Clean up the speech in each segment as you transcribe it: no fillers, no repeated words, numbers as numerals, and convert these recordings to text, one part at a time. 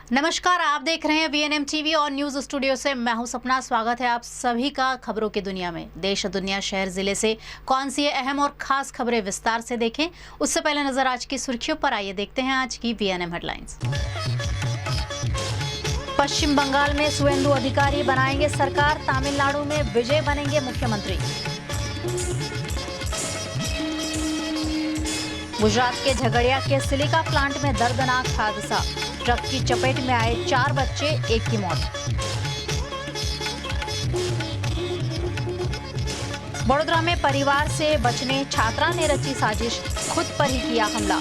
नमस्कार, आप देख रहे हैं वीएनएम टीवी और न्यूज स्टूडियो से मैं हूं सपना। स्वागत है आप सभी का खबरों की दुनिया में। देश दुनिया शहर जिले से कौन सी अहम और खास खबरें विस्तार से देखें, उससे पहले नजर आज की सुर्खियों पर। आइए देखते हैं आज की वीएनएम हेडलाइंस। पश्चिम बंगाल में सुवेंदु अधिकारी बनाएंगे सरकार, तमिलनाडु में विजय बनेंगे मुख्यमंत्री। गुजरात के झगड़िया के सिलिका प्लांट में दर्दनाक हादसा, ट्रक की चपेट में आए 4 बच्चे, एक की मौत। बड़ोदरा में परिवार से बचने छात्रा ने रची साजिश, खुद पर ही किया हमला।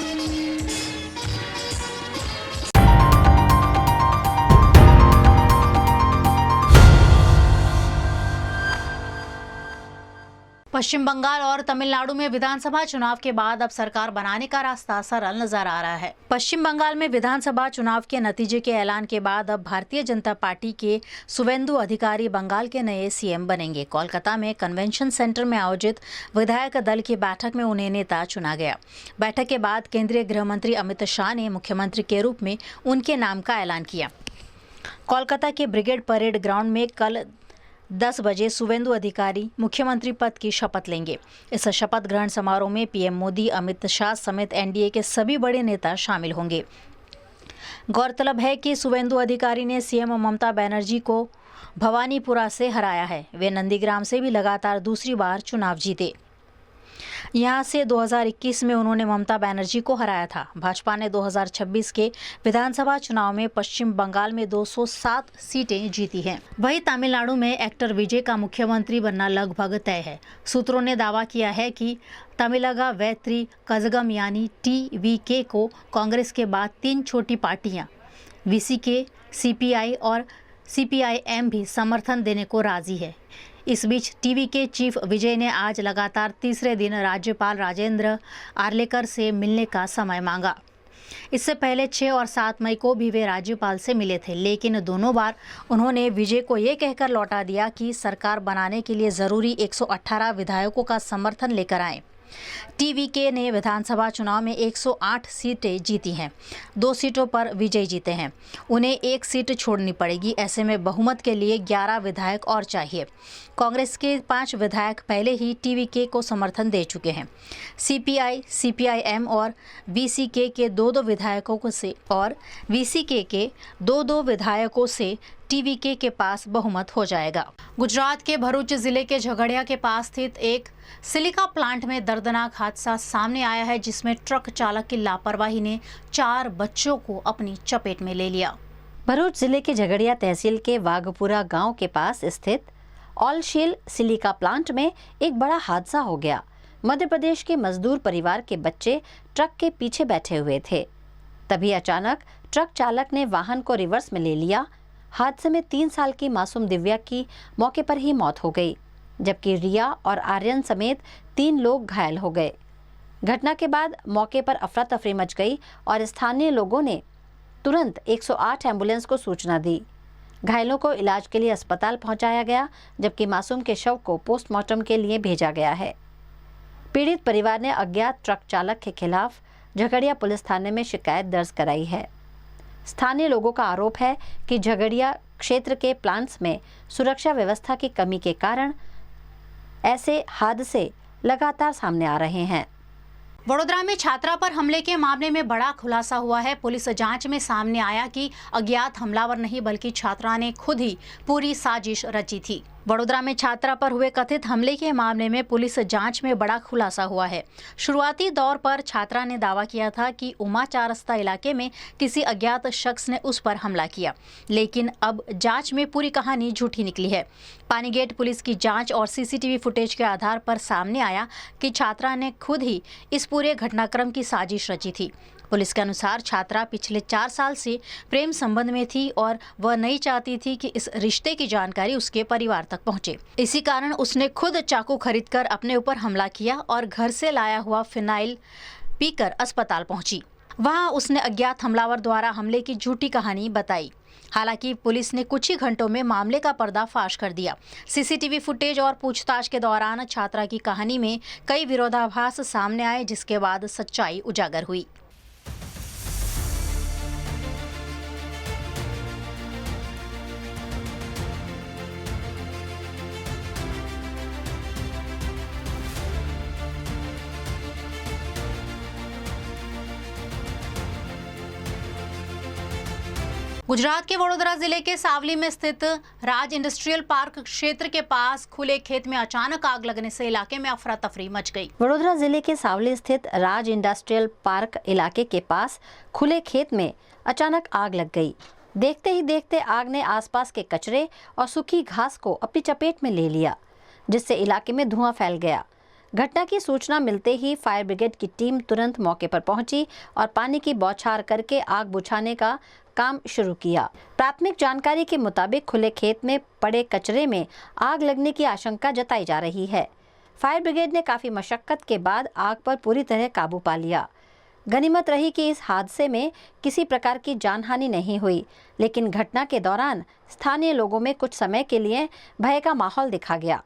पश्चिम बंगाल और तमिलनाडु में विधानसभा चुनाव के बाद अब सरकार बनाने का रास्ता सरल नजर आ रहा है। पश्चिम बंगाल में विधानसभा चुनाव के नतीजे के ऐलान के बाद अब भारतीय जनता पार्टी के सुवेंदु अधिकारी बंगाल के नए सीएम बनेंगे। कोलकाता में कन्वेंशन सेंटर में आयोजित विधायक दल की बैठक में उन्हें नेता चुना गया। बैठक के बाद केंद्रीय गृह मंत्री अमित शाह ने मुख्यमंत्री के रूप में उनके नाम का ऐलान किया। कोलकाता के ब्रिगेड परेड ग्राउंड में कल 10 बजे सुवेंदु अधिकारी मुख्यमंत्री पद की शपथ लेंगे। इस शपथ ग्रहण समारोह में पीएम मोदी, अमित शाह समेत एनडीए के सभी बड़े नेता शामिल होंगे। गौरतलब है कि सुवेंदु अधिकारी ने सीएम ममता बनर्जी को भवानीपुरा से हराया है। वे नंदीग्राम से भी लगातार दूसरी बार चुनाव जीते। यहां से 2021 में उन्होंने ममता बनर्जी को हराया था। भाजपा ने 2026 के विधानसभा चुनाव में पश्चिम बंगाल में 207 सीटें जीती हैं। वहीं तमिलनाडु में एक्टर विजय का मुख्यमंत्री बनना लगभग तय है। सूत्रों ने दावा किया है कि तमिलगा वैत्री कजगम यानी टीवीके को कांग्रेस के बाद 3 छोटी पार्टियां वीसीके, सीपीआई और सीपीआईएम भी समर्थन देने को राजी है। इस बीच टीवी के चीफ विजय ने आज लगातार तीसरे दिन राज्यपाल राजेंद्र आर्लेकर से मिलने का समय मांगा। इससे पहले 6 और 7 मई को भी वे राज्यपाल से मिले थे, लेकिन दोनों बार उन्होंने विजय को ये कहकर लौटा दिया कि सरकार बनाने के लिए जरूरी 118 विधायकों का समर्थन लेकर आए। टीवीके ने विधानसभा चुनाव में 108 सीटें जीती हैं। 2 सीटों पर विजय जीते हैं। उन्हें 1 सीट छोड़नी पड़ेगी। ऐसे में बहुमत के लिए 11 विधायक और चाहिए। कांग्रेस के 5 विधायक पहले ही टीवीके को समर्थन दे चुके हैं। सीपीआई, सीपीआईएम और वीसीके के 2-2 विधायकों से टीवीके के पास बहुमत हो जाएगा। गुजरात के भरूच जिले के झगड़िया के पास स्थित एक सिलिका प्लांट में दर्दनाक हादसा सामने आया है, जिसमें ट्रक चालक की लापरवाही ने 4 बच्चों को अपनी चपेट में ले लिया। भरूच जिले के झगड़िया तहसील के वाघपुरा गांव के पास स्थित ऑल शेल सिलिका प्लांट में एक बड़ा हादसा हो गया। मध्य प्रदेश के मजदूर परिवार के बच्चे ट्रक के पीछे बैठे हुए थे। तभी अचानक ट्रक चालक ने वाहन को रिवर्स में ले लिया। हादसे में 3 साल की मासूम दिव्या की मौके पर ही मौत हो गई, जबकि रिया और आर्यन समेत 3 लोग घायल हो गए। घटना के बाद मौके पर अफरा तफरी मच गई और स्थानीय लोगों ने तुरंत 108 एम्बुलेंस को सूचना दी। घायलों को इलाज के लिए अस्पताल पहुंचाया गया, जबकि मासूम के शव को पोस्टमार्टम के लिए भेजा गया है। पीड़ित परिवार ने अज्ञात ट्रक चालक के खिलाफ झगड़िया पुलिस थाने में शिकायत दर्ज कराई है। स्थानीय लोगों का आरोप है कि झगड़िया क्षेत्र के प्लांट्स में सुरक्षा व्यवस्था की कमी के कारण ऐसे हादसे लगातार सामने आ रहे हैं। वडोदरा में छात्रा पर हमले के मामले में बड़ा खुलासा हुआ है। पुलिस जांच में सामने आया कि अज्ञात हमलावर नहीं बल्कि छात्रा ने खुद ही पूरी साजिश रची थी। वडोदरा में छात्रा पर हुए कथित हमले के मामले में पुलिस जांच में बड़ा खुलासा हुआ है। शुरुआती दौर पर छात्रा ने दावा किया था कि उमा 4 रास्ता इलाके में किसी अज्ञात शख्स ने उस पर हमला किया, लेकिन अब जांच में पूरी कहानी झूठी निकली है। पानीगेट पुलिस की जांच और सीसीटीवी फुटेज के आधार पर सामने आया कि छात्रा ने खुद ही इस पूरे घटनाक्रम की साजिश रची थी। पुलिस के अनुसार छात्रा पिछले 4 साल से प्रेम संबंध में थी और वह नहीं चाहती थी कि इस रिश्ते की जानकारी उसके परिवार तक पहुंचे। इसी कारण उसने खुद चाकू खरीदकर अपने ऊपर हमला किया और घर से लाया हुआ फिनाइल पीकर अस्पताल पहुंची। वहां उसने अज्ञात हमलावर द्वारा हमले की झूठी कहानी बताई। हालांकि पुलिस ने कुछ ही घंटों में मामले का पर्दाफाश कर दिया। सीसीटीवी फुटेज और पूछताछ के दौरान छात्रा की कहानी में कई विरोधाभास सामने आए, जिसके बाद सच्चाई उजागर हुई। गुजरात के वडोदरा जिले के सावली में स्थित राज इंडस्ट्रियल पार्क क्षेत्र के पास खुले खेत में अचानक आग लगने से इलाके में अफरा तफरी मच गई। वडोदरा जिले के सावली स्थित राज इंडस्ट्रियल पार्क इलाके के पास खुले खेत में अचानक आग लग गई। देखते ही देखते आग ने आसपास के कचरे और सूखी घास को अपनी चपेट में ले लिया, जिससे इलाके में धुआं फैल गया। घटना की सूचना मिलते ही फायर ब्रिगेड की टीम तुरंत मौके पर पहुंची और पानी की बौछार करके आग बुझाने का काम शुरू किया। प्राथमिक जानकारी के मुताबिक खुले खेत में पड़े कचरे में आग लगने की आशंका जताई जा रही है। फायर ब्रिगेड ने काफी मशक्कत के बाद आग पर पूरी तरह काबू पा लिया। गनीमत रही कि इस हादसे में किसी प्रकार की जानहानि नहीं हुई, लेकिन घटना के दौरान स्थानीय लोगों में कुछ समय के लिए भय का माहौल दिखा गया।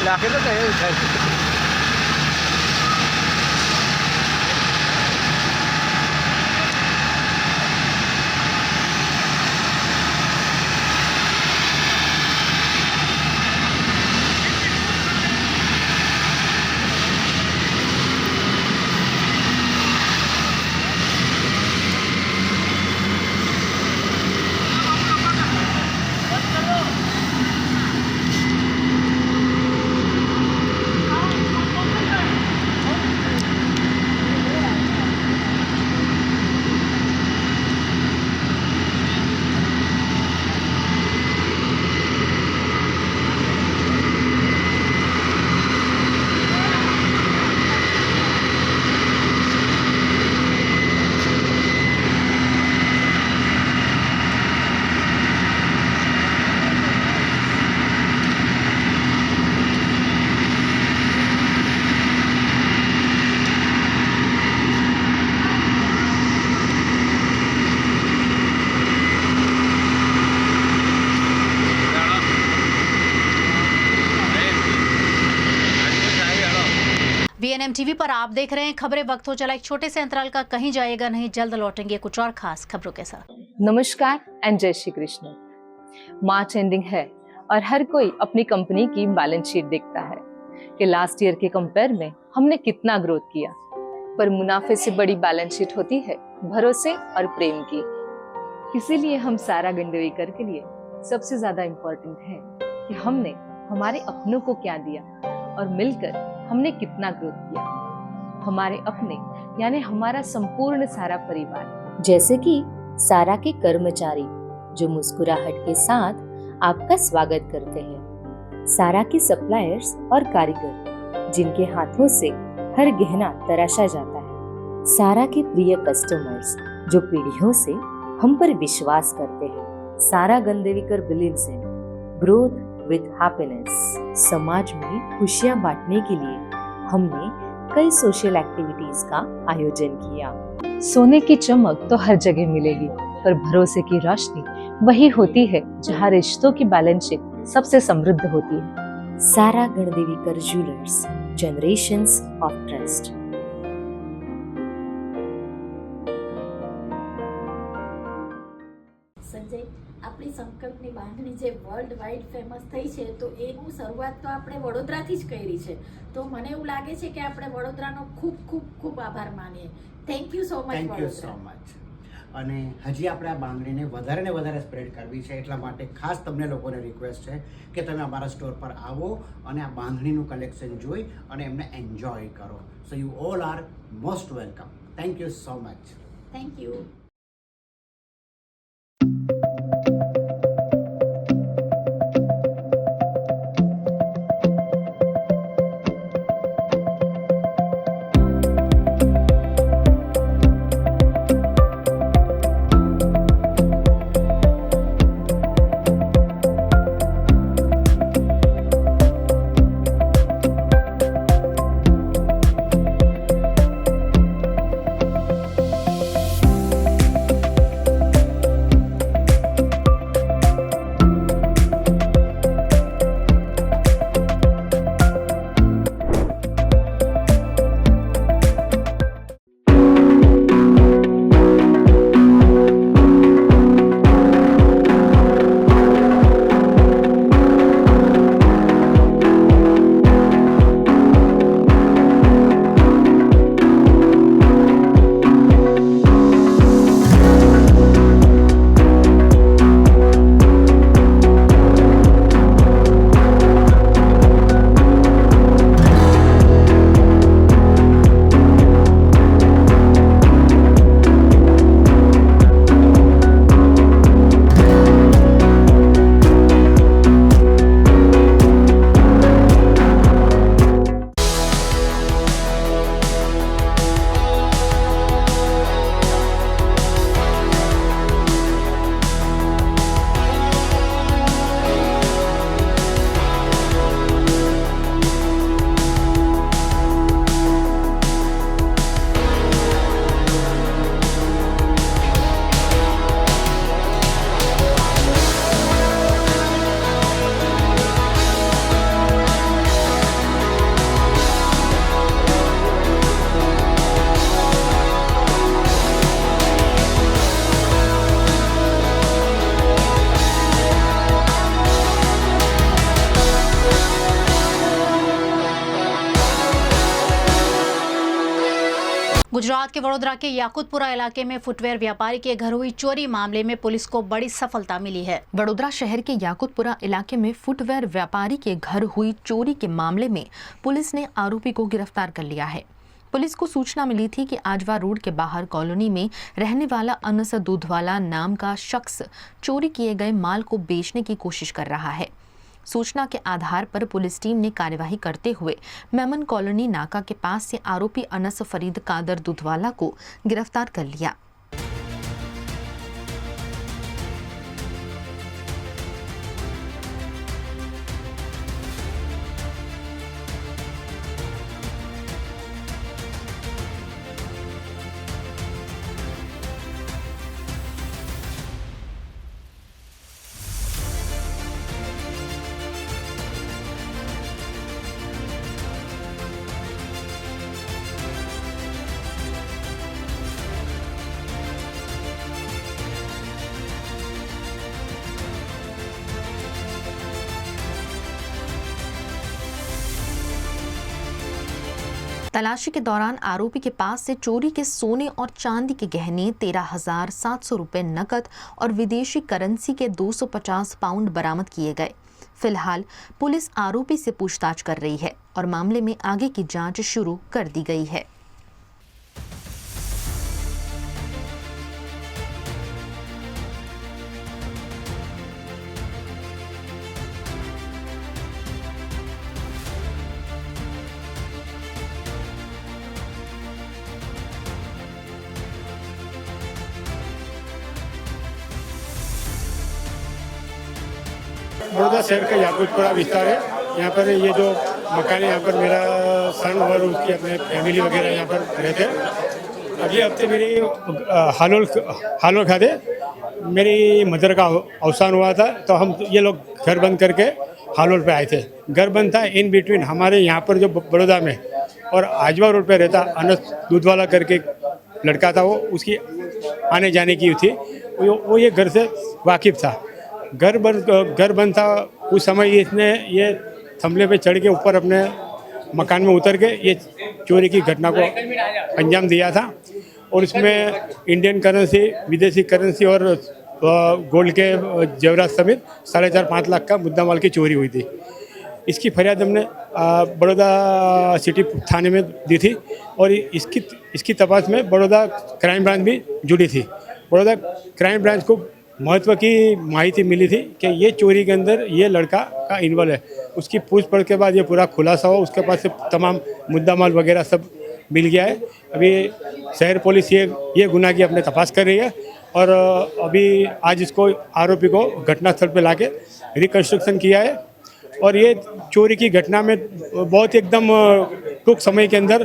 La gente te VNM TV पर आप देख रहे हैं खबरें। वक्त हो चला एक छोटे से अंतराल का, कहीं जाएगा नहीं, जल्द लौटेंगे कुछ और खास खबरों के साथ। नमस्कार एंड जय श्री कृष्ण। मार्च एंडिंग है और हर कोई अपनी कंपनी की बैलेंस शीट देखता है कि लास्ट ईयर के कंपेयर में हमने कितना ग्रोथ किया, पर मुनाफे से बड़ी बैलेंस शीट होती है भरोसे और प्रेम की। इसीलिए हम सारा गंडोईकर के लिए सबसे ज्यादा इम्पोर्टेंट है कि हमने हमारे अपनों को क्या दिया और मिलकर हमने कितना ग्रोथ किया। हमारे अपने यानी हमारा संपूर्ण सारा परिवार, जैसे कि सारा के कर्मचारी जो मुस्कुराहट के साथ आपका स्वागत करते हैं, सारा के सप्लायर्स और कारीगर जिनके हाथों से हर गहना तराशा जाता है, सारा के प्रिय कस्टमर्स जो पीढ़ियों से हम पर विश्वास करते हैं, Sara Gandevikar believes in growth with happiness. समाज में खुशियां बांटने के लिए हमने कई सोशल एक्टिविटीज का आयोजन किया। सोने की चमक तो हर जगह मिलेगी, पर भरोसे की रोशनी वही होती है जहाँ रिश्तों की बैलेंस शीट सबसे समृद्ध होती है। Sara Gandevikar jewellers, generations of trust. Sanjay, આપણી સંકલ્પની બાંધણી જે વર્લ્ડ વાઇડ ફેમસ થઈ છે તો એનું શરૂઆત તો આપણે વડોદરાથી જ કરી છે, તો મને એવું લાગે છે કે આપણે વડોદરાનો ખૂબ ખૂબ ખૂબ આભાર માનીએ. Thank you so much thank you so Vadodara. Much. અને હજી આપણે આ બાંધણીને વધારે ને વધારે સ્પ્રેડ કરવી છે, એટલા માટે ખાસ તમને લોકોને રિક્વેસ્ટ છે કે તમે અમારા સ્ટોર પર આવો અને આ બાંધણીનું કલેક્શન જોઈ અને એમને એન્જોય કરો. So you all are most welcome. Thank you so much. Thank you. Gujarat के वडोदरा के याकुतपुरा इलाके में फुटवेयर व्यापारी के घर हुई चोरी मामले में पुलिस को बड़ी सफलता मिली है। वडोदरा शहर के याकुतपुरा इलाके में फुटवेयर व्यापारी के घर हुई चोरी के मामले में पुलिस ने आरोपी को गिरफ्तार कर लिया है। पुलिस को सूचना मिली थी कि आजवा रोड के बाहर कॉलोनी में रहने वाला अनस दूधवाला नाम का शख्स चोरी किए गए माल को बेचने की कोशिश कर रहा है। सूचना के आधार पर पुलिस टीम ने कार्यवाही करते हुए मेमन कॉलोनी नाका के पास से आरोपी अनस फरीद कादर दूधवाला को गिरफ्तार कर लिया। तलाशी के दौरान आरोपी के पास से चोरी के सोने और चांदी के गहने 13,700 रुपए नकद और विदेशी करेंसी के 250 पाउंड बरामद किए गए। फिलहाल पुलिस आरोपी से पूछताछ कर रही है और मामले में आगे की जांच शुरू कर दी गई है। बड़ौदा शहर का याकूतपुरा विस्तार है। यहाँ पर ये जो मकान है, यहाँ पर मेरा सन और उसकी अपने फैमिली वगैरह यहाँ पर रहते हैं। अगले हफ्ते मेरी हालोल खाते मेरी मदर का अवसान हुआ था, तो हम ये लोग घर बंद करके हालोल पे आए थे। घर बंद था, इन बिटवीन हमारे यहाँ पर जो बड़ौदा में और आजवा रोड पे रहता अनस दूध वाला करके लड़का था, वो उसकी आने जाने की थी, वो ये घर से वाकिफ़ था। घर बंद था उस समय, इसने ये थमले पे चढ़ के ऊपर अपने मकान में उतर के ये चोरी की घटना को अंजाम दिया था। और इसमें इंडियन करेंसी, विदेशी करेंसी और गोल्ड के जेवरात समेत 4.5-5 लाख का मुद्दा माल की चोरी हुई थी। इसकी फरियाद हमने बड़ौदा सिटी थाने में दी थी और इसकी तपास में बड़ौदा क्राइम ब्रांच भी जुड़ी थी। बड़ौदा क्राइम ब्रांच को महत्व की माहिती मिली थी कि ये चोरी के अंदर ये लड़का का इन्वॉल्व है। उसकी पूछपरछ के बाद ये पूरा खुलासा हुआ, उसके पास से तमाम मुद्दा माल वगैरह सब मिल गया है। अभी शहर पुलिस ये गुनाह की अपने तपास कर रही है और अभी आज इसको आरोपी को घटनास्थल पे लाके रिकंस्ट्रक्शन किया है। और ये चोरी की घटना में बहुत एकदम टूंक समय के अंदर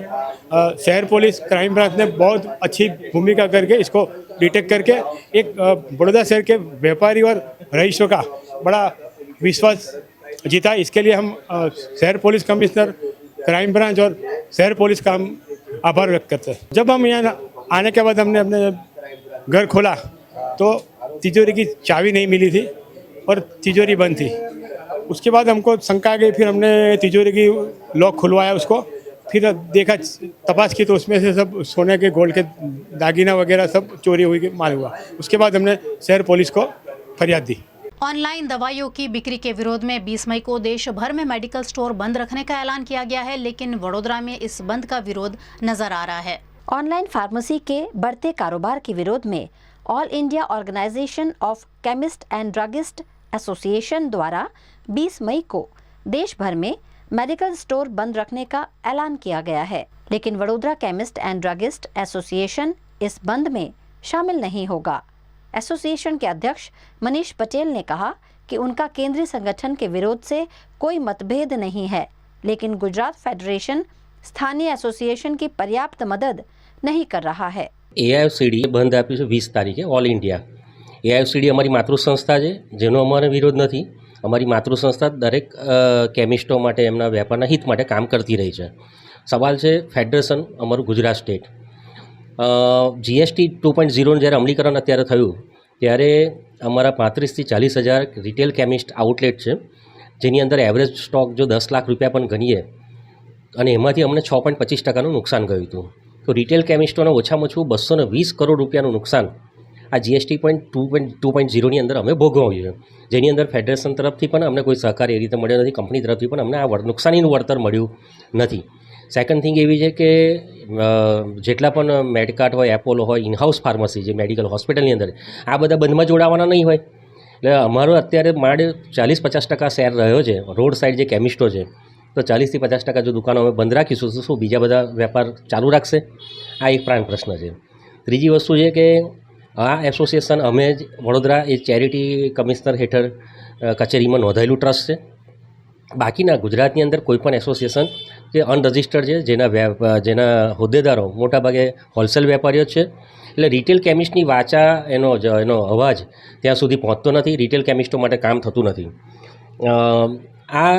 शहर पुलिस क्राइम ब्रांच ने बहुत अच्छी भूमिका करके इसको डिटेक्ट करके एक बड़ौदा शहर के व्यापारी और रईसों का बड़ा विश्वास जीता। इसके लिए हम शहर पुलिस कमिश्नर, क्राइम ब्रांच और शहर पुलिस का हम आभार व्यक्त करते हैं। जब हम यहाँ आने के बाद हमने अपने घर खोला तो तिजोरी की चाबी नहीं मिली थी और तिजोरी बंद थी। उसके बाद हमको शंका आ गई, फिर हमने तिजोरी की लॉक खुलवाया उसको, फिर देखा तपास की तो उसमें से सब सोने के गोल्ड के दागीना वगैरह सब चोरी हुई मालूम हुआ। उसके बाद हमने शहर पुलिस को फरियाद दी। ऑनलाइन दवाइयों की बिक्री के विरोध में 20 मई को देश भर में मेडिकल स्टोर बंद रखने का ऐलान किया गया है, लेकिन वडोदरा में इस बंद का विरोध नजर आ रहा है। ऑनलाइन फार्मेसी के बढ़ते कारोबार के विरोध में all India organisation of chemist and druggist association द्वारा 20 मई को देश भर में मेडिकल स्टोर बंद रखने का ऐलान किया गया है, लेकिन Vadodara chemist and druggist association इस बंद में शामिल नहीं होगा। एसोसिएशन के अध्यक्ष मनीष पटेल ने कहा कि उनका केंद्रीय संगठन के विरोध से कोई मतभेद नहीं है, लेकिन गुजरात फेडरेशन स्थानीय एसोसिएशन की पर्याप्त मदद नहीं कर रहा है। AIFCD બંધ આપ્યું છે 20 તારીખે ઓલ ઇન્ડિયા। AIFCD અમારી માતૃ સંસ્થા છે, જેનો અમારે વિરોધ નથી। અમારી માતૃ સંસ્થા દરેક કેમિસ્ટો માટે એમના વ્યાપારના હિત માટે કામ કરતી રહી છે। સવાલ છે ફેડરેશન, અમારું ગુજરાત સ્ટેટ GST 2.0 જ્યારે અમલીકરણ અત્યારે થયું ત્યારે અમારા 35 થી 40 હજાર રિટેલ કેમિસ્ટ આઉટલેટ છે, જેની અંદર એવરેજ સ્ટોક જો 10 લાખ રૂપિયા પણ ગણીએ અને એમાંથી અમને 6.25% નુકસાન ગયું હતું। તો રિટેલ કેમિસ્ટોને ઓછામાં ઓછું 220 કરોડ રૂપિયાનું નુકસાન આ GST 2.0ની અંદર અમે ભોગવ્યું છે, જેની અંદર ફેડરેશન તરફથી પણ અમને કોઈ સહકાર એ રીતે મળ્યો નથી, કંપની તરફથી પણ અમને આ નુકસાનીનું વળતર મળ્યું નથી। સેકન્ડ થિંગ એવી છે કે જેટલા પણ મેડકાર્ટ હોય, એપોલો હોય, ઇનહાઉસ ફાર્મસી જે મેડિકલ હોસ્પિટલની અંદર આ બધા બંધમાં જોડાવાના નહીં હોય। એટલે અમારો અત્યારે માંડ 40-50% શેર રહ્યો છે રોડ સાઈડ જે કેમિસ્ટો છે, તો 40 થી 50% જો દુકાનો અમે બંધ રાખીશું તો શું બીજા બધા વેપાર ચાલુ રાખશે? આ એક પ્રાણ પ્રશ્ન છે। ત્રીજી વસ્તુ છે કે આ એસોસિએશન અમે જ વડોદરા એ ચેરિટી કમિશનર હેઠળ કચેરીમાં નોંધાયેલું ટ્રસ્ટ છે। બાકીના ગુજરાતની અંદર કોઈપણ એસોસિએશન જે અનરજિસ્ટર્ડ છે, જેના હોદ્દેદારો મોટાભાગે હોલસેલ વેપારીઓ છે। એટલે રિટેલ કેમિસ્ટની વાચા એનો અવાજ ત્યાં સુધી પહોંચતો નથી, રિટેલ કેમિસ્ટો માટે કામ થતું નથી। આ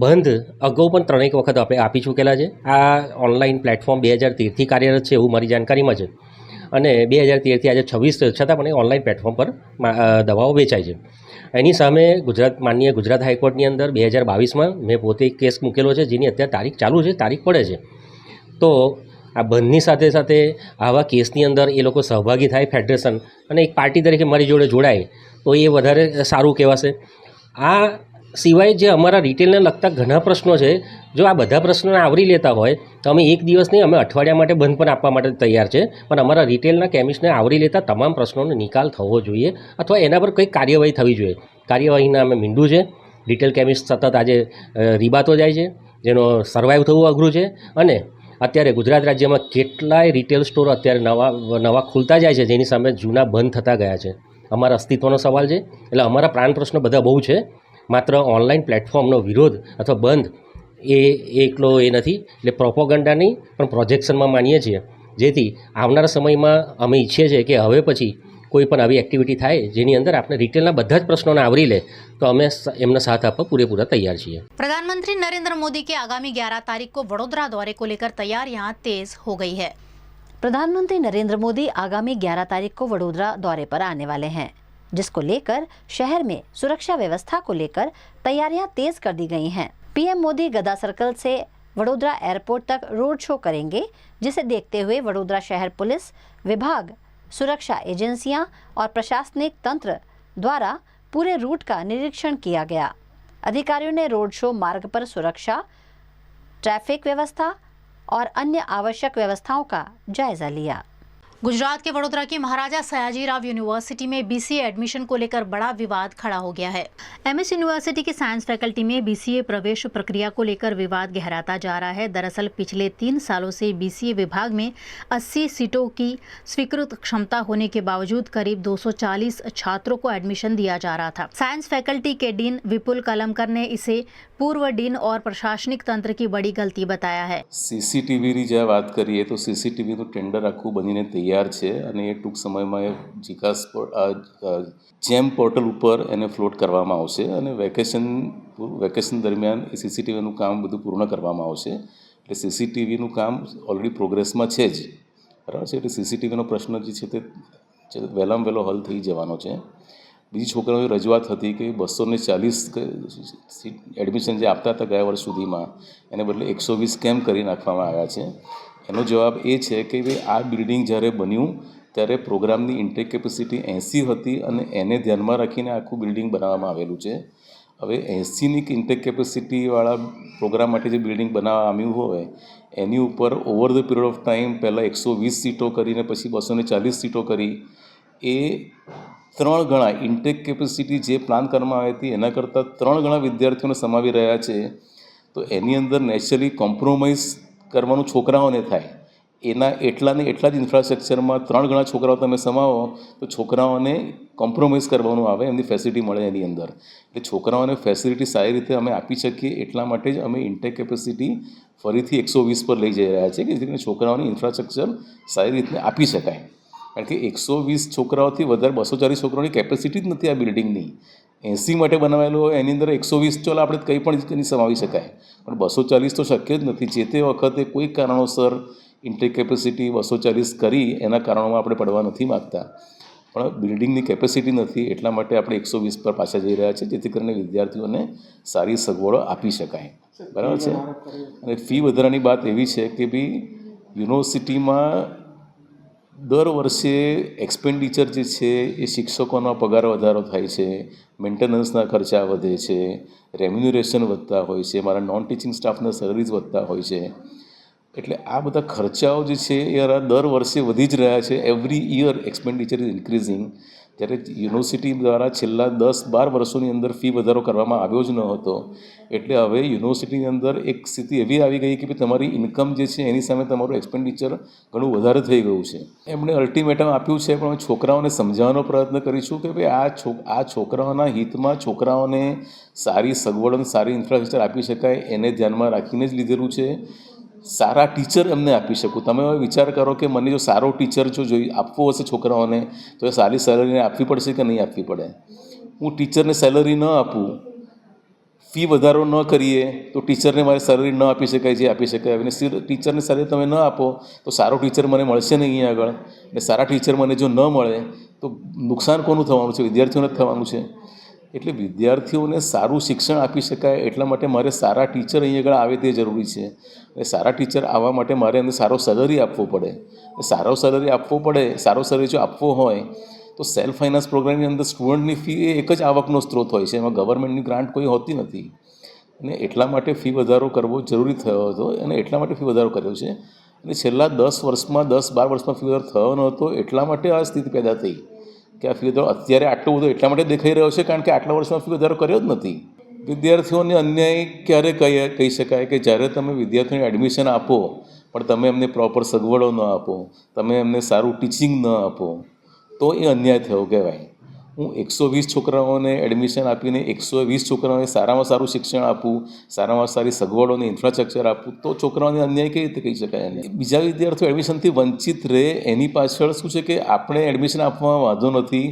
બંધ અગાઉ પણ 3 વખત આપણે આપી ચૂકેલા છે। આ ઓનલાઈન પ્લેટફોર્મ 2013થી કાર્યરત છે એવું મારી જાણકારીમાં છે અને 2013થી આજે 26 છતાં પણ એ ઓનલાઈન પ્લેટફોર્મ પર દવાઓ વેચાય છે। એની સામે માનનીય ગુજરાત હાઈકોર્ટની અંદર 2022માં મેં પોતે એક કેસ મૂકેલો છે, જેની અત્યારે તારીખ ચાલુ છે, તારીખ પડે છે। તો આ બંધની સાથે સાથે આવા કેસની અંદર એ લોકો સહભાગી થાય ફેડરેશન અને એક પાર્ટી તરીકે મારી જોડે જોડાય તો એ વધારે સારું કહેવાશે। આ સિવાય જે અમારા રિટેલને લગતા ઘણા પ્રશ્નો છે, જો આ બધા પ્રશ્નોને આવરી લેતા હોય તો અમે એક દિવસ નહીં, અમે અઠવાડિયા માટે બંધ પણ આપવા માટે તૈયાર છે, પણ અમારા રિટેલના કેમિસ્ટને આવરી લેતા તમામ પ્રશ્નોનો નિકાલ થવો જોઈએ અથવા એના પર કંઈક કાર્યવાહી થવી જોઈએ। કાર્યવાહીના અમે મીંડું છે। રિટેલ કેમિસ્ટ સતત આજે રીબાતો જાય છે, જેનો સર્વાઈવ થવું અઘરું છે અને અત્યારે ગુજરાત રાજ્યમાં કેટલાય રિટેલ સ્ટોર અત્યારે નવા ખુલતા જાય છે, જેની સામે જૂના બંધ થતા ગયા છે। અમારા અસ્તિત્વનો સવાલ છે। એટલે અમારા પ્રાણ પ્રશ્નો બધા બહુ છે, માત્ર ઓનલાઈન પ્લેટફોર્મનો વિરોધ અથવા બંધ એ એકલો એ નથી, એટલે પ્રોપોગન્ડાની પણ પ્રોજેક્શનમાં માનીએ છીએ, જેથી આવનારા સમયમાં અમે ઈચ્છીએ છીએ કે હવે પછી કોઈ પણ આવી એક્ટિવિટી થાય જેની અંદર આપણે રિટેલના બધા જ પ્રશ્નોને આવરી લે તો અમે એમનો સાથ આપવા પૂરેપૂરા तैयार છીએ। प्रधानमंत्री नरेंद्र मोदी के आगामी 11 तारीख को वडोदरा दौरे को लेकर तैयारियां तेज हो गई है। प्रधानमंत्री नरेंद्र मोदी आगामी 11 तारीख को वडोदरा दौरे पर आने वाले हैं, जिसको लेकर शहर में सुरक्षा व्यवस्था को लेकर तैयारियां तेज कर दी गई हैं। पीएम मोदी गदा सर्कल से वडोदरा एयरपोर्ट तक रोड शो करेंगे, जिसे देखते हुए वडोदरा शहर पुलिस विभाग, सुरक्षा एजेंसियां और प्रशासनिक तंत्र द्वारा पूरे रूट का निरीक्षण किया गया। अधिकारियों ने रोड शो मार्ग पर सुरक्षा, ट्रैफिक व्यवस्था और अन्य आवश्यक व्यवस्थाओं का जायजा लिया। गुजरात के वडोदरा की महाराजा सयाजीराव यूनिवर्सिटी में बीसीए एडमिशन को लेकर बड़ा विवाद खड़ा हो गया है। एमएस यूनिवर्सिटी की साइंस फैकल्टी में बीसीए प्रवेश प्रक्रिया को लेकर विवाद गहराता जा रहा है। दरअसल पिछले 3 सालों से बीसीए विभाग में 80 सीटों की स्वीकृत क्षमता होने के बावजूद करीब 240 छात्रों को एडमिशन दिया जा रहा था। साइंस फैकल्टी के डीन विपुल कलमकर ने इसे पूर्व डीन और प्रशासनिक तंत्र की बड़ी गलती बताया है। સીસીટીવીની જે વાત કરીએ તો સીસીટીવીનું ટેન્ડર આખું બનીને તૈયાર છે અને એ ટૂંક સમયમાં એ જીકાસ જેમ પોર્ટલ ઉપર એને ફ્લોટ કરવામાં આવશે અને વેકેશન દરમિયાન એ સીસીટીવીનું કામ બધું પૂર્ણ કરવામાં આવશે। એટલે સીસીટીવીનું કામ ઓલરેડી પ્રોગ્રેસમાં છે જ, બરાબર છે। એટલે સીસીટીવીનો પ્રશ્ન જે છે તે વહેલામાં વહેલો હલ થઈ જવાનો છે। બીજી છોકરાઓની રજૂઆત હતી કે 240 એડમિશન જે આપતા હતા ગયા વર્ષ સુધીમાં એને બદલે 120 કેમ કરી નાખવામાં આવ્યા છે। એનો જવાબ એ છે કે ભાઈ આ બિલ્ડિંગ જ્યારે બન્યું ત્યારે પ્રોગ્રામની ઇન્ટેક કેપેસિટી 80 હતી અને એને ધ્યાનમાં રાખીને આખું બિલ્ડિંગ બનાવવામાં આવેલું છે। હવે 80ની ઇન્ટેક કેપેસિટીવાળા પ્રોગ્રામ માટે જે બિલ્ડિંગ બનાવવામાં આવ્યું હોય એની ઉપર over the period of time પહેલાં 120 સીટો કરીને પછી 240 સીટો કરી, એ 3 ગણા ઇન્ટેક કેપેસિટી જે પ્લાન કરવામાં આવી હતી એના કરતાં 3 ગણા વિદ્યાર્થીઓને સમાવી રહ્યા છે। તો એની અંદર નેચરલી કોમ્પ્રોમાઇઝ કરવાનું છોકરાઓને થાય, એના એટલાને એટલા જ ઇન્ફ્રાસ્ટ્રક્ચરમાં 3 ગણા છોકરાઓ તમે સમાવો તો છોકરાઓને કોમ્પ્રોમાઇઝ કરવાનું આવે, એમની ફેસિલિટી મળે એની અંદર। એટલે છોકરાઓને ફેસિલિટી સારી રીતે અમે આપી શકીએ એટલા માટે જ અમે ઇન્ટેક કેપેસિટી ફરીથી 120 પર લઈ જઈ રહ્યા છીએ કે જેથી કરીને છોકરાઓને ઇન્ફ્રાસ્ટ્રક્ચર સારી રીતે આપી શકાય। કારણ કે 120 છોકરાઓથી વધારે 240 છોકરાઓની કેપેસિટી જ નથી આ બિલ્ડિંગની। 80 માટે બનાવેલું હોય એની અંદર 120 ચાલો આપણે કંઈ પણ સમાવી શકાય, પણ 240 તો શક્ય જ નથી। જે તે વખતે કોઈ કારણોસર ઇન્ટેક કેપેસિટી 240 કરી એના કારણોમાં આપણે પડવા નથી માગતા, પણ બિલ્ડિંગની કેપેસિટી નથી એટલા માટે આપણે 120 પર પાછા જઈ રહ્યા છીએ જેથી કરીને વિદ્યાર્થીઓને સારી સગવડો આપી શકાય, બરાબર છે। અને ફી વધારાની વાત એવી છે કે ભાઈ યુનિવર્સિટીમાં દર વર્ષે એક્સપેન્ડિચર જે છે એ શિક્ષકોનો પગાર વધારો થાય છે, મેન્ટેનન્સના ખર્ચા વધે છે, રેમ્યુનરેશન વધતા હોય છે, મારા નોન ટીચિંગ સ્ટાફના સેલરીઝ વધતા હોય છે। એટલે આ બધા ખર્ચાઓ જે છે એ દર વર્ષે વધી જ રહ્યા છે। Every year expenditure is increasing. જ્યારે યુનિવર્સિટી દ્વારા છેલ્લા 10-12 વર્ષોની અંદર ફી વધારો કરવામાં આવ્યો જ ન હતો, એટલે હવે યુનિવર્સિટીની અંદર એક સ્થિતિ એવી આવી ગઈ કે ભાઈ તમારી ઇન્કમ જે છે એની સામે તમારું એક્સપેન્ડિચર ઘણું વધારે થઈ ગયું છે। એમણે અલ્ટિમેટમ આપ્યું છે, પણ છોકરાઓને સમજાવવાનો પ્રયત્ન કરીશું કે ભાઈ આ છોકરાઓના હિતમાં છોકરાઓને સારી સગવડ અને સારી ઇન્ફ્રાસ્ટ્રક્ચર આપી શકાય એને ધ્યાનમાં રાખીને જ લીધેલું છે। સારા ટીચર એમને આપી શકું। તમે હવે વિચાર કરો કે મને જો સારો ટીચર જો આપવો હશે છોકરાઓને તો એ સારી સેલરીને આપવી પડશે કે નહીં આપવી પડે? હું ટીચરને સેલરી ન આપું, ફી વધારો ન કરીએ તો ટીચરને મારે સેલરી ન આપી શકાય જે આપી શકાય, અને ટીચરને સેલરી તમે ન આપો તો સારો ટીચર મને મળશે નહીં અહીં આગળ, અને સારા ટીચર મને જો ન મળે તો નુકસાન કોનું થવાનું છે? વિદ્યાર્થીઓને જ થવાનું છે। એટલે વિદ્યાર્થીઓને સારું શિક્ષણ આપી શકાય એટલા માટે મારે સારા ટીચર અહીં આગળ આવે તે જરૂરી છે। અને સારા ટીચર આવવા માટે મારે એમને સારો સેલરી આપવો પડે। સારો સેલરી આપવો પડે, સારો સેલરી જો આપવો હોય તો સેલ્ફ ફાઇનાન્સ પ્રોગ્રામની અંદર સ્ટુડન્ટની ફી એ એક જ આવકનો સ્ત્રોત હોય છે, એમાં ગવર્મેન્ટની ગ્રાન્ટ કોઈ હોતી નથી, અને એટલા માટે ફી વધારો કરવો જરૂરી થયો હતો અને એટલા માટે ફી વધારો કર્યો છે। અને છેલ્લા 10 વર્ષમાં 10-12 વર્ષમાં ફી વધારો થયો નહોતો એટલા માટે આ સ્થિતિ પેદા થઈ કે આ ફી વધારો અત્યારે આટલો બધો એટલા માટે દેખાઈ રહ્યો છે કારણ કે આટલા વર્ષમાં ફી વધારો કર્યો જ નથી। વિદ્યાર્થીઓને અન્યાય ક્યારે કહી શકાય કે જ્યારે તમે વિદ્યાર્થીઓને એડમિશન આપો પણ તમે એમને પ્રોપર સગવડો ન આપો, તમે એમને સારું ટીચિંગ ન આપો તો એ અન્યાય થયો કહેવાય। હું 120 છોકરાઓને એડમિશન આપીને 120 છોકરાઓને સારામાં સારું શિક્ષણ આપું, સારામાં સારી સગવડોને ઇન્ફ્રાસ્ટ્રક્ચર આપું તો છોકરાઓને અન્યાય કઈ રીતે કહી શકાય? એને બીજા વિદ્યાર્થીઓ એડમિશનથી વંચિત રહે એની પાછળ શું છે કે આપણે એડમિશન આપવામાં વાંધો નથી,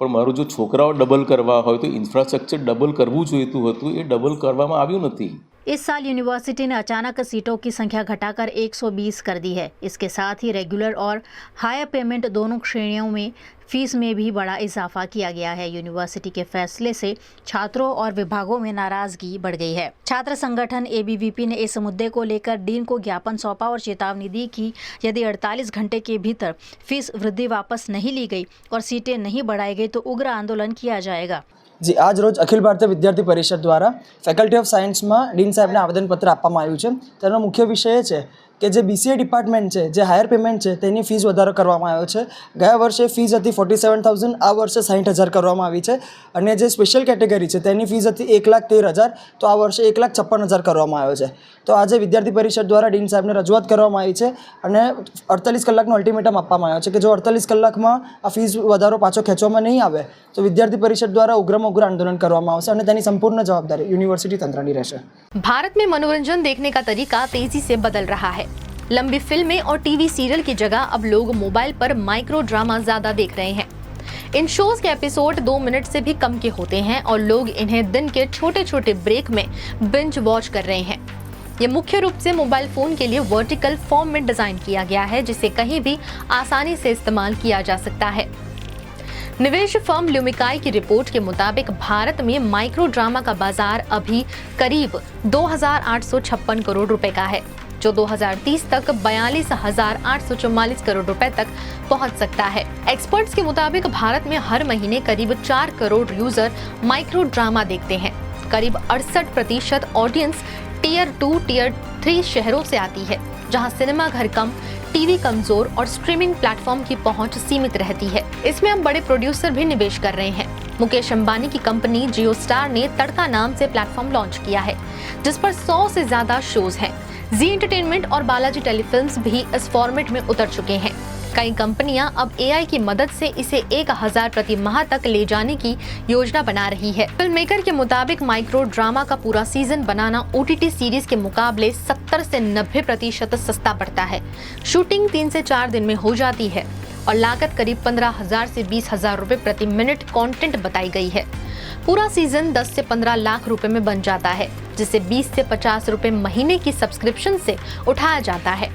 પણ મારું જો છોકરાઓ ડબલ કરવા હોય તો ઇન્ફ્રાસ્ટ્રક્ચર ડબલ કરવું જોઈતું હતું, એ ડબલ કરવામાં આવ્યું નથી. इस साल यूनिवर्सिटी ने अचानक सीटों की संख्या घटाकर 120 कर दी है। इसके साथ ही रेगुलर और हायर पेमेंट दोनों श्रेणियों में फीस में भी बड़ा इजाफा किया गया है। यूनिवर्सिटी के फैसले से छात्रों और विभागों में नाराजगी बढ़ गई है। छात्र संगठन ABVP ने इस मुद्दे को लेकर डीन को ज्ञापन सौंपा और चेतावनी दी कि यदि 48 घंटे के भीतर फीस वृद्धि वापस नहीं ली गई और सीटें नहीं बढ़ाई गई तो उग्र आंदोलन किया जाएगा। जी, आज रोज अखिल भारतीय विद्यार्थी परिषद द्वारा ફેકલ્ટી ઓફ સાયન્સમાં ડીન સાહેબને આવેદનપત્ર આપવામાં આવ્યું છે. તેનો મુખ્ય વિષય એ છે કે જે BCA ડિપાર્ટમેન્ટ છે, જે હાયર પેમેન્ટ છે, તેની ફીસ વધારો કરવામાં આવ્યો છે. ગયા વર્ષે ફીસ હતી 47,000, આ વર્ષે 60,000 કરવામાં આવી છે. અને જે સ્પેશિયલ કેટેગરી છે તેની ફીસ હતી 1,13,000, તો આ વર્ષે 1,56,000 કરવામાં આવ્યો છે. તો આજે વિદ્યાર્થી પરિષદ દ્વારા ડીન સાહેબને રજૂઆત કરવામાં આવી છે અને 48 કલાકનો અલ્ટિમેટમ આપવામાં આવ્યો છે કે જો 48 કલાકમાં આ ફીસ વધારો પાછો ખેંચવામાં નહીં આવે તો વિદ્યાર્થી પરિષદ દ્વારા ઉગ્રમાં ઉગ્ર આંદોलन કરવામાં આવશે અને તેની સંપૂर्ण જવાબદારી यूनिवर्सिटी तंत्रनी રહેશે. भारत में मनोरंजन देखने का तरीका तेजी से बदल रहा है। लंबी फिल्में और टीवी सीरियल की जगह अब लोग मोबाइल पर माइक्रो ड्रामा ज्यादा देख रहे हैं। इन शोज के एपिसोड 2 मिनट से भी कम के होते हैं और लोग इन्हें दिन के छोटे छोटे ब्रेक में बिंज वॉच कर रहे हैं। ये मुख्य रूप से मोबाइल फोन के लिए वर्टिकल फॉर्म में डिजाइन किया गया है, जिसे कहीं भी आसानी से इस्तेमाल किया जा सकता है। निवेश फर्म ल्यूमिकाई की रिपोर्ट के मुताबिक भारत में माइक्रो ड्रामा का बाजार अभी करीब 2,856 करोड़ रुपए का है, जो 2030 तक 42,844 करोड़ रुपए तक पहुंच सकता है। एक्सपर्ट्स के मुताबिक भारत में हर महीने करीब 4 करोड़ यूजर माइक्रो ड्रामा देखते हैं। करीब 68% ऑडियंस टियर 2, टियर 3 शहरों से आती है, जहां सिनेमा घर कम, टीवी कमजोर और स्ट्रीमिंग प्लेटफॉर्म की पहुंच सीमित रहती है। इसमें अब बड़े प्रोड्यूसर भी निवेश कर रहे हैं। मुकेश अंबानी की कंपनी जियो स्टार ने तड़का नाम से प्लेटफॉर्म लॉन्च किया है, जिस पर 100 से ज्यादा शोज हैं। जी एंटरटेनमेंट और बालाजी टेलीफिल्म्स भी इस फॉर्मेट में उतर चुके हैं। कई कंपनियां अब AI की मदद से इसे 1,000 प्रति माह तक ले जाने की योजना बना रही है। फिल्म मेकर के मुताबिक माइक्रो ड्रामा का पूरा सीजन बनाना OTT सीरीज के मुकाबले 70 से 90% सस्ता पड़ता है। शूटिंग 3 से 4 दिन में हो जाती है और लागत करीब 15,000 से 20,000 रुपए प्रति मिनट कंटेंट बताई गई है। पूरा सीजन 10 से 15 लाख रुपए में बन जाता है, जिसे 20 से 50 रुपए महीने की सब्सक्रिप्शन से उठाया जाता है।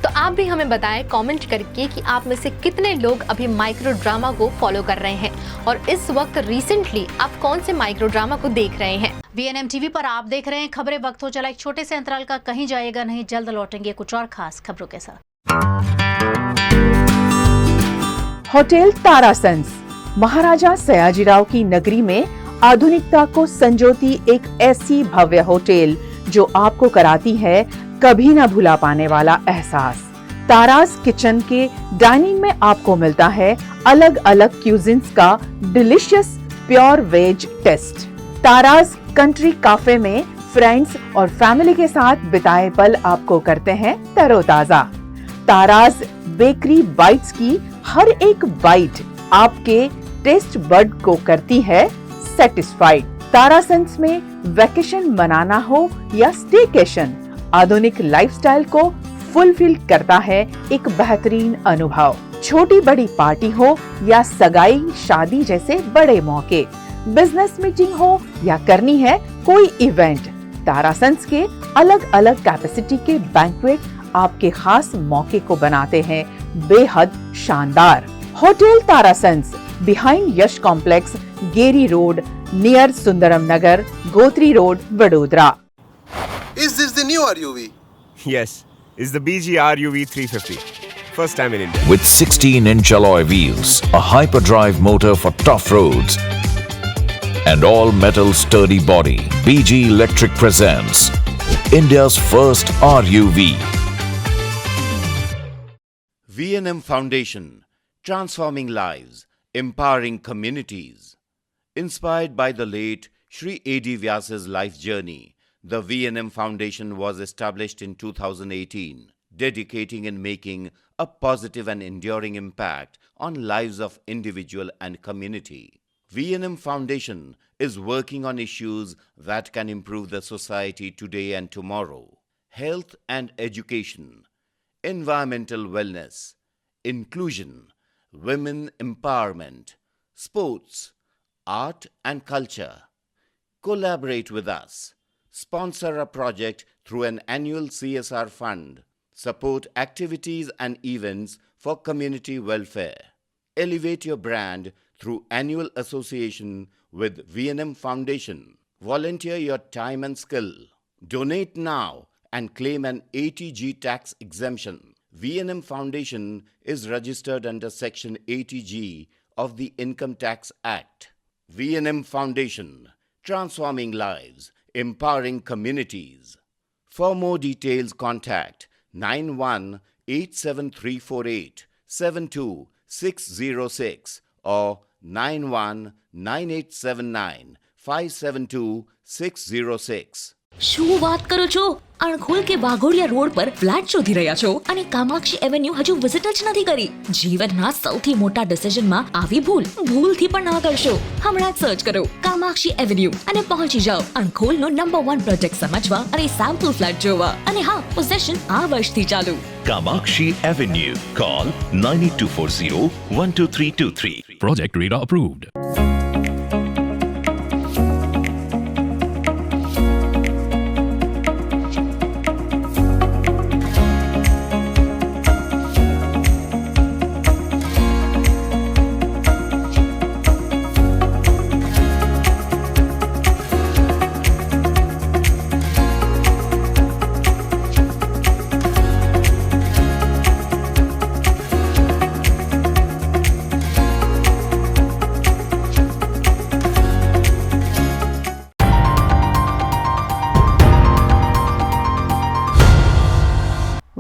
तो आप भी हमें बताएं कमेंट करके कि आप में से कितने लोग अभी माइक्रो ड्रामा को फॉलो कर रहे हैं और इस वक्त रिसेंटली आप कौन से माइक्रो ड्रामा को देख रहे हैं। VNM TV पर आप देख रहे हैं खबरें। वक्त हो चला एक छोटे से अंतराल का, कहीं जाएगा नहीं, जल्द लौटेंगे कुछ और खास खबरों के साथ। होटल तारासंस महाराजा सयाजीराव की नगरी में आधुनिकता को संजोती एक ऐसी भव्य होटल जो आपको कराती है कभी न भुला पाने वाला एहसास। तारास किचन के डाइनिंग में आपको मिलता है अलग अलग क्यूजिन्स का delicious pure veg taste. Tara's country cafe में फ्रेंड्स और फैमिली के साथ बिताए पल आपको करते हैं तरोताजा। तारास बेकरी बाइट्स की हर एक बाइट आपके टेस्ट बड को करती है सेटिस्फाइड। तारासंस में वैकेशन मनाना हो या स्टेकेशन, आधुनिक लाइफस्टाइल को फुलफिल करता है एक बेहतरीन अनुभव। छोटी बड़ी पार्टी हो या सगाई शादी जैसे बड़े मौके, बिजनेस मीटिंग हो या करनी है कोई इवेंट, तारासंस के अलग अलग कैपेसिटी के बैंक्वेट आपके खास मौके को बनाते हैं बेहद शानदार। Hotel Tarasons behind Yash complex, Geri road, near Sundaram Nagar, Gotri road, Vadodara. Is this the new RUV? Yes, it's the BG RUV 350. First time in India. With 16-inch alloy wheels, a hyperdrive motor for tough roads, and all-metal sturdy body, BG Electric presents India's first RUV. VNM Foundation, transforming lives, empowering communities. Inspired by the late Shri A.D. Vyasa's life journey, the VNM Foundation was established in 2018, dedicating and making a positive and enduring impact on lives of individual and community. V&M Foundation is working on issues that can improve the society today and tomorrow. Health and education, environmental wellness, inclusion, women empowerment, sports, art and culture. Collaborate with us. Sponsor a project through an annual CSR fund. Support activities and events for community welfare. Elevate your brand through annual association with V&M Foundation. Volunteer your time and skill. Donate now and claim an ATG tax exemption. V&M Foundation is registered under Section 80G of the Income Tax Act. V&M Foundation, transforming lives, empowering communities. For more details, contact 918734872606 or 919879572606. શું વાત કરો છો? અણખોલ કે Waghodia road પર flat શોધી રહ્યા છો અને કામાક્ષી એવન્યુ હજુ વિઝિટ જ નથી કરી? જીવનના સૌથી મોટા ડિસિઝનમાં આવી ભૂલથી પણ ના કરશો. હમણાં જ સર્ચ કરો કામાક્ષી એવન્યુ અને પહોંચી જાઓ અણખોલનો નંબર 1 પ્રોજેક્ટ સમજવા અને સેમ્પલ ફ્લેટ જોવા. અને હા, પોઝેશન આ વર્ષથી ચાલુ. Kamakshi Avenue. Call 9824012323. Project Radar approved.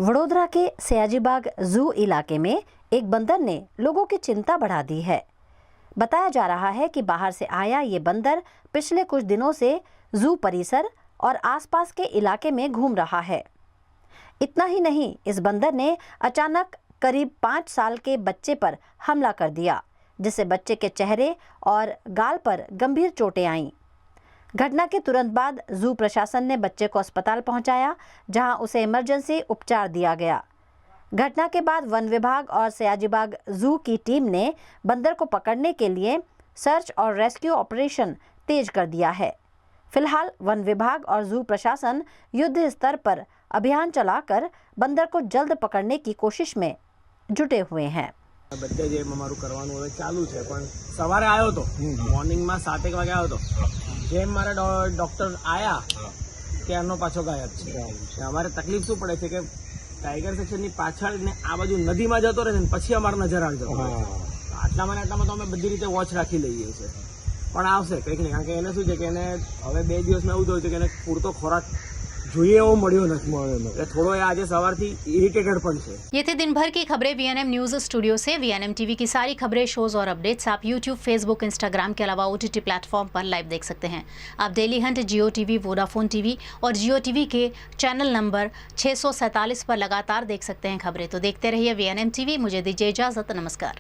Vadodara के सयाजीबाग जू इलाके में एक बंदर ने लोगों की चिंता बढ़ा दी है। बताया जा रहा है कि बाहर से आया ये बंदर पिछले कुछ दिनों से जू परिसर और आसपास के इलाके में घूम रहा है। इतना ही नहीं, इस बंदर ने अचानक करीब 5 साल के बच्चे पर हमला कर दिया, जिससे बच्चे के चेहरे और गाल पर गंभीर चोटें आईं। घटना के तुरंत बाद जू प्रशासन ने बच्चे को अस्पताल पहुंचाया, जहां उसे इमरजेंसी उपचार दिया गया। घटना के बाद वन विभाग और सयाजीबाग जू की टीम ने बंदर को पकड़ने के लिए सर्च और रेस्क्यू ऑपरेशन तेज कर दिया है। फिलहाल वन विभाग और जू प्रशासन युद्ध स्तर पर अभियान चलाकर बंदर को जल्द पकड़ने की कोशिश में जुटे हुए हैं। બચ્ચે જે અમારું કરવાનું હવે ચાલુ છે, પણ સવારે આવ્યો હતો, મોર્નિંગમાં 7 વાગે આવ્યો હતો. જેમ મારા ડૉક્ટર આવ્યા ત્યારનો પાછો ગાયબ છે. અમારે તકલીફ શું પડે છે કે ટાઈગર સેક્શનની પાછળ ને આ બાજુ નદીમાં જતો રહે છે, પછી અમારે નજર આવી જતો રહે છે. આટલામાં તો અમે બધી રીતે વોચ રાખી લઈએ છીએ, પણ આવશે કંઈક નહીં. કારણ કે એને શું છે કે એને હવે 2 દિવસમાં એવું થયું છે કે એને પૂરતો ખોરાક જોઈએ એવો મળ્યો નથી. એટલે થોડો એ આજે સવારથી ઇરિટેટેડ પણ છે. ये थी दिन भर की खबरें वीएनएम न्यूज स्टूडियो से। वीएनएम टीवी की सारी खबरें, शोज और अपडेट्स आप यूट्यूब, फेसबुक, इंस्टाग्राम के अलावा OTT प्लेटफॉर्म पर लाइव देख सकते हैं। आप डेली हंट, जियो टीवी, वोडाफोन टीवी और जियो टीवी के चैनल नंबर 647 पर लगातार देख सकते हैं खबरें। तो देखते रहिए वीएनएम टीवी। मुझे दीजिए इजाजत, नमस्कार।